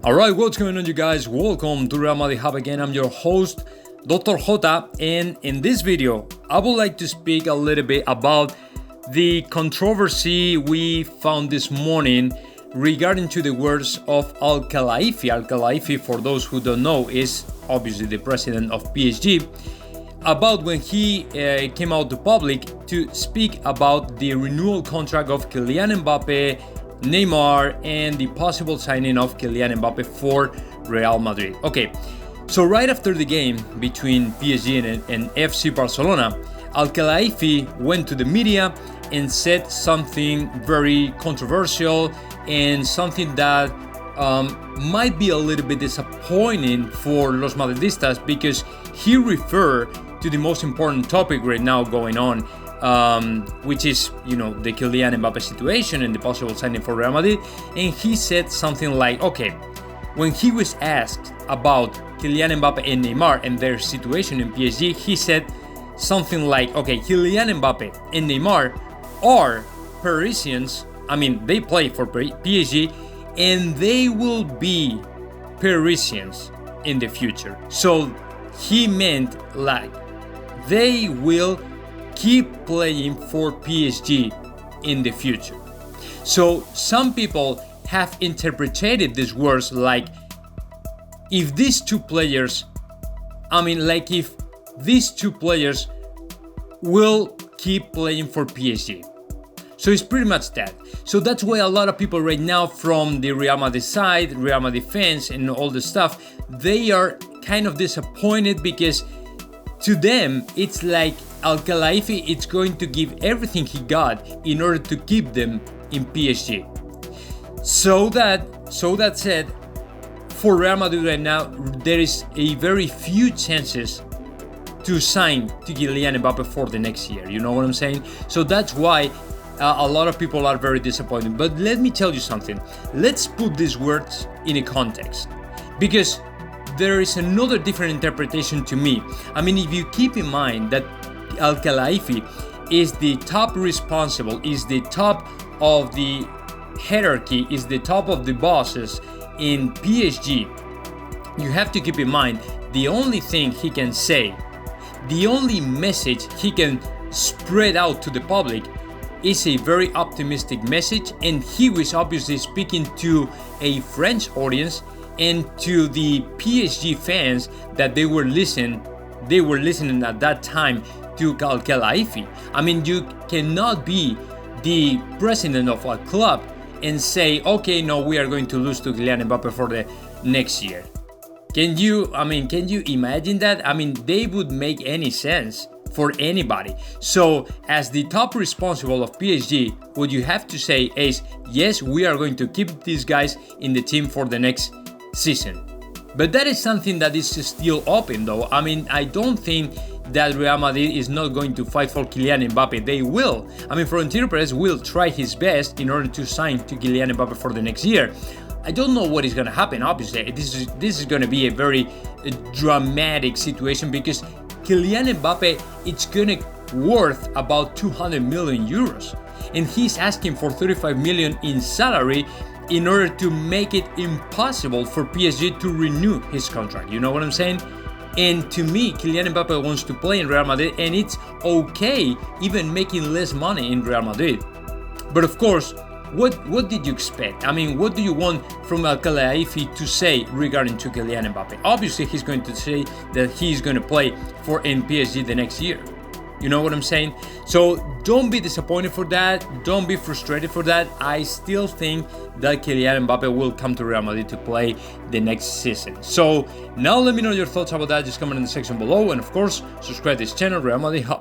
Alright, what's going on, you guys? Welcome to Real Madrid Hub again. I'm your host, Dr. J, and in this video, I would like to speak a little bit about the controversy we found this morning regarding to the words of Khelaifi. Khelaifi, for those who don't know, is obviously the president of PSG, about when he came out to public to speak about the renewal contract of Kylian Mbappe, Neymar, and the possible signing of Kylian Mbappe for Real Madrid. Okay, so right after the game between PSG and FC Barcelona, Khelaifi went to the media and said something very controversial and something that might be a little bit disappointing for los madridistas, because he referred to the most important topic right now going on, which is, the Kylian Mbappe situation and the possible signing for Real Madrid. And he said something like, okay, when he was asked about Kylian Mbappe and Neymar and their situation in PSG, he said something like, okay, Kylian Mbappe and Neymar are Parisians. I mean, they play for PSG and they will be Parisians in the future. So he meant like they will keep playing for PSG in the future. So some people have interpreted these words like if these two players will keep playing for PSG. So it's pretty much that. So that's why a lot of people right now from the Real Madrid side, Real Madrid fans and all the stuff, they are kind of disappointed, because to them it's like Khelaifi is going to give everything he got in order to keep them in PSG. So that said, for Real Madrid right now, there is a very few chances to sign to Kylian Mbappe for the next year. You know what I'm saying? So that's why a lot of people are very disappointed. But let me tell you something. Let's put these words in a context, because there is another different interpretation to me. I mean, if you keep in mind that Khelaifi is the top responsible, is the top of the hierarchy, is the top of the bosses in PSG, you have to keep in mind the only thing he can say, the only message he can spread out to the public is a very optimistic message. And he was obviously speaking to a French audience and to the PSG fans that they were listening at that time to Khelaifi. I mean, you cannot be the president of a club and say, okay, no, we are going to lose to Kylian Mbappe for the next year. Can you imagine that? I mean, they would make any sense for anybody. So as the top responsible of PSG, what you have to say is, yes, we are going to keep these guys in the team for the next season. But that is something that is still open, though. I mean, I don't think that Real Madrid is not going to fight for Kylian Mbappe. They will. I mean, Florentino Perez will try his best in order to sign to Kylian Mbappe for the next year. I don't know what is going to happen, obviously. This is going to be a very dramatic situation, because Kylian Mbappe, it's going to worth about 200 million euros. And he's asking for 35 million in salary in order to make it impossible for PSG to renew his contract. You know what I'm saying? And to me, Kylian Mbappe wants to play in Real Madrid, and it's okay even making less money in Real Madrid. But of course, what did you expect? I mean, what do you want from Khelaifi to say regarding to Kylian Mbappe? Obviously, he's going to say that he's going to play for PSG the next year. You know what I'm saying? So don't be disappointed for that. Don't be frustrated for that. I still think that Kylian Mbappe will come to Real Madrid to play the next season. So now let me know your thoughts about that. Just comment in the section below. And of course, subscribe to this channel, Real Madrid Hub.